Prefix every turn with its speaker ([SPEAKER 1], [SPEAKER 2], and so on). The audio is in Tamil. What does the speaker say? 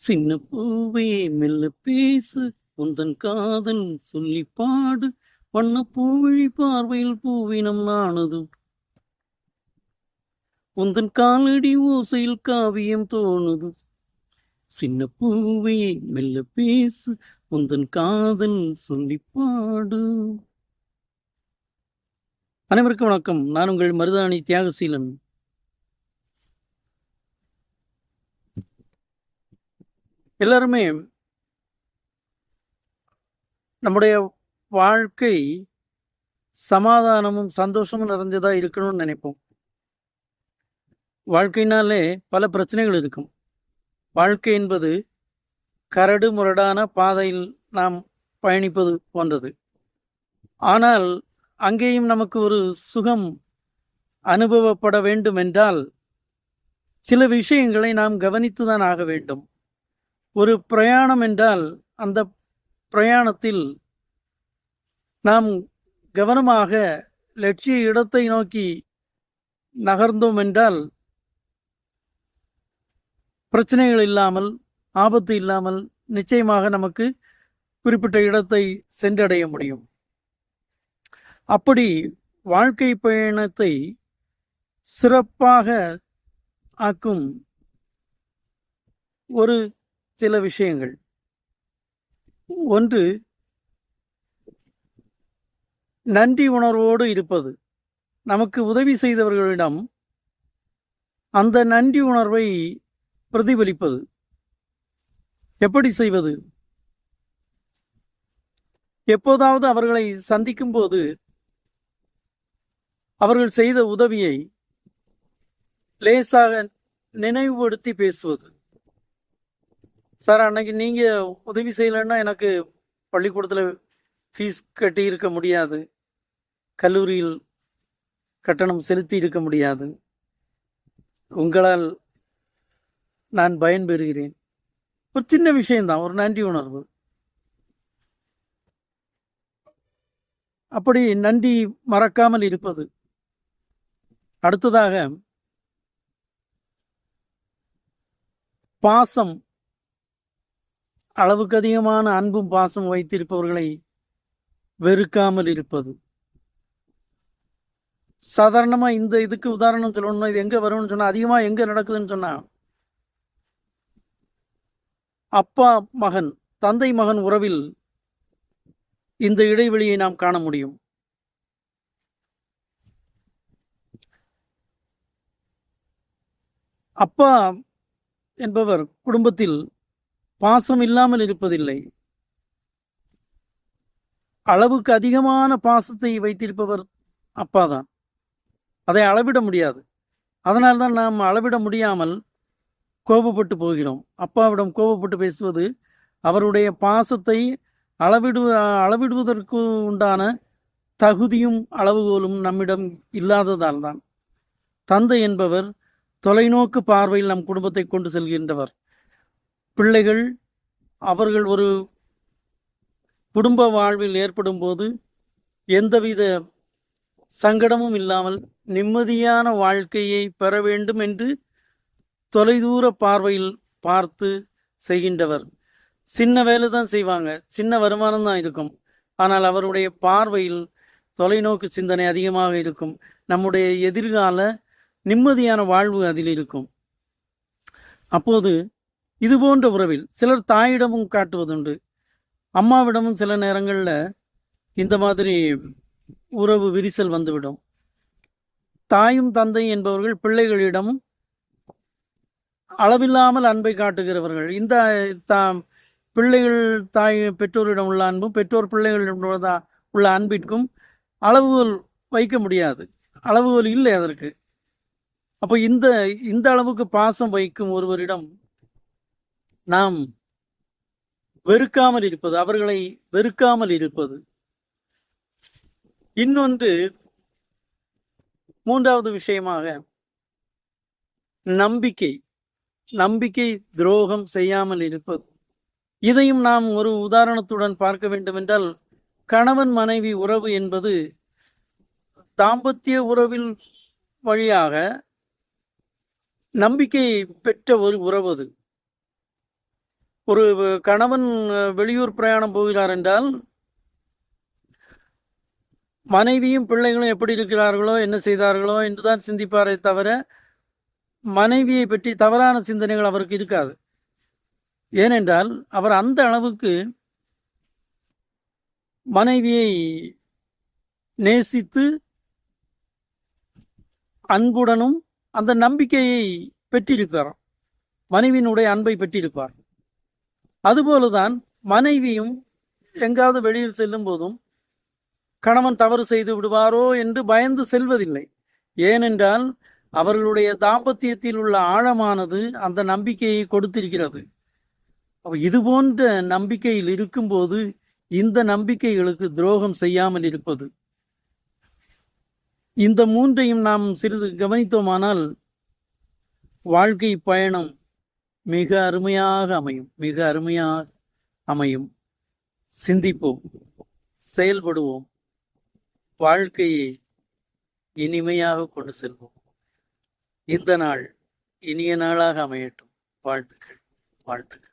[SPEAKER 1] சின்ன பூவே மெல்ல பேசு, உந்தன் காதல் சொல்லி பாடு, வண்ண பூவிழி பார்வையில் பூவினம் நாணுது, உந்தன் காலடி ஓசையில் காவியம் தோணுது. சின்ன பூவே மெல்ல பேசு, உந்தன் காதல் சொல்லி பாடு. அனைவருக்கும் வணக்கம். நான் உங்கள் மருதாணி தியாகசீலன். எல்லாருமே நம்முடைய வாழ்க்கை சமாதானமும் சந்தோஷமும் நிறைஞ்சதா இருக்கணும்னு நினைப்போம். வாழ்க்கையினாலே பல பிரச்சனைகள் இருக்கும். வாழ்க்கை என்பது கரடு முரடான பாதையில் நாம் பயணிப்பது போன்றது. ஆனால் அங்கேயும் நமக்கு ஒரு சுகம் அனுபவப்பட வேண்டும் என்றால் சில விஷயங்களை நாம் கவனித்துதான் ஆக வேண்டும். ஒரு பிரயாணம் என்றால் அந்த பிரயாணத்தில் நாம் கவனமாக லட்சிய இடத்தை நோக்கி நகர்ந்தோம் என்றால் பிரச்சனைகள் இல்லாமல், ஆபத்து இல்லாமல் நிச்சயமாக நமக்கு குறிப்பிட்ட இடத்தை சென்றடைய முடியும். அப்படி வாழ்க்கை பயணத்தை சிறப்பாக ஆக்கும் ஒரு சில விஷயங்கள். ஒன்று, நன்றி உணர்வோடு இருப்பது. நமக்கு உதவி செய்தவர்களிடம் அந்த நன்றி உணர்வை பிரதிபலிப்பது. எப்படி செய்வது? எப்போதாவது அவர்களை சந்திக்கும் போது அவர்கள் செய்த உதவியை லேசாக நினைவுபடுத்தி பேசுவது. சார், அன்னைக்கு நீங்க உதவி செய்யலைன்னா எனக்கு பள்ளிக்கூடத்தில் ஃபீஸ் கட்டி இருக்க முடியாது, கல்லூரியில் கட்டணம் செலுத்தி இருக்க முடியாது, உங்களால் நான் பயன்பெறுகிறேன். ஒரு சின்ன விஷயம்தான், ஒரு நன்றி உணர்வு. அப்படி நன்றி மறக்காமல் இருப்பது. அடுத்ததாக பாசம், அளவுக்கு அதிகமான அன்பும் பாசம் வைத்திருப்பவர்களை வெறுக்காமல் இருப்பது. சாதாரணமா இந்த இதுக்கு உதாரணம் சொல்லணும்னா, இது எங்க வரும்னு சொன்னா, அதிகமா எங்க நடக்குதுன்னு சொன்னா, அப்பா மகன், தந்தை மகன் உறவில் இந்த இடைவெளியை நாம் காண முடியும். அப்பா என்பவர் குடும்பத்தில் பாசம் இல்லாமல் இருப்பதில்லை. அளவுக்கு அதிகமான பாசத்தை வைத்திருப்பவர் அப்பாதான். அதை அளவிட முடியாது. அதனால்தான் நாம் அளவிட முடியாமல் கோபப்பட்டு போகிறோம். அப்பாவிடம் கோபப்பட்டு பேசுவது அவருடைய பாசத்தை அளவிடுவதற்கு உண்டான தகுதியும் அளவுகோலும் நம்மிடம் இல்லாததால் தான். தந்தை என்பவர் தொலைநோக்கு பார்வையில் நம் குடும்பத்தை கொண்டு செல்கின்றவர். பிள்ளைகள் அவர்கள் ஒரு குடும்ப வாழ்வில் ஏற்படும் போது எந்தவித சங்கடமும் இல்லாமல் நிம்மதியான வாழ்க்கையை பெற வேண்டும் என்று தொலைதூர பார்வையில் பார்த்து செய்கின்றவர். சின்ன வேலை தான் செய்வாங்க, சின்ன வருமானம் தான் இருக்கும். ஆனால் அவருடைய பார்வையில் தொலைநோக்கு சிந்தனை அதிகமாக இருக்கும். நம்முடைய எதிர்கால நிம்மதியான வாழ்வு அதில் இருக்கும். அப்போது இது போன்ற உறவில் சிலர் தாயிடமும் காட்டுவதுண்டு, அம்மாவிடமும் சில நேரங்களில் இந்த மாதிரி உறவு விரிசல் வந்துவிடும். தாயும் தந்தை என்பவர்கள் பிள்ளைகளிடம் அளவில்லாமல் அன்பை காட்டுகிறவர்கள். இந்த பிள்ளைகள் பெற்றோரிடம் உள்ள அன்பும் பெற்றோர் பிள்ளைகளிடம் உள்ள அன்பிற்கும் அளவுகோல் வைக்க முடியாது, அளவுகோல் இல்லை அதற்கு. அப்போ இந்த அளவுக்கு பாசம் வைக்கும் ஒருவரிடம் நாம் வெறுக்காமல் இருப்பது, அவர்களை வெறுக்காமல் இருப்பது. இன்னொன்று, மூன்றாவது விஷயமாக நம்பிக்கை துரோகம் செய்யாமல் இருப்பது. இதையும் நாம் ஒரு உதாரணத்துடன் பார்க்க வேண்டும் என்றால், கணவன் மனைவி உறவு என்பது தாம்பத்திய உறவில் வழியாக நம்பிக்கை பெற்ற ஒரு உறவு அது. ஒரு கணவன் வெளியூர் பிரயாணம் போகிறார் என்றால் மனைவியும் பிள்ளைகளும் எப்படி இருக்கிறார்களோ என்ன செய்தார்களோ என்றுதான் சிந்திப்பாரே தவிர மனைவியை பற்றி தவறான சிந்தனைகள் அவருக்கு இருக்காது. ஏனென்றால் அவர் அந்த அளவுக்கு மனைவியை நேசித்து அன்புடனும் அந்த நம்பிக்கையை பெற்றிருப்பார், மனைவியினுடைய அன்பை பெற்றிருப்பார். அதுபோலதான் மனைவியும் எங்காவது வெளியில் செல்லும் போதும் கணவன் தவறு செய்து விடுவாரோ என்று பயந்து செல்வதில்லை. ஏனென்றால் அவர்களுடைய தாம்பத்தியத்தில் உள்ள ஆழமானது அந்த நம்பிக்கையை கொடுத்திருக்கிறது. இது போன்ற நம்பிக்கையில் இருக்கும்போது இந்த நம்பிக்கைகளுக்கு துரோகம் செய்யாமல் இருப்பது, இந்த மூன்றையும் நாம் சிறிது கவனித்தோமானால் வாழ்க்கை பயணம் மிக அருமையாக அமையும், மிக அருமையாக அமையும். சிந்திப்போம், செயல்படுவோம், வாழ்க்கையை இனிமையாக கொண்டு செல்வோம். இந்த நாள் இனிய நாளாக அமையட்டும். வாழ்த்துக்கள், வாழ்த்துக்கள்.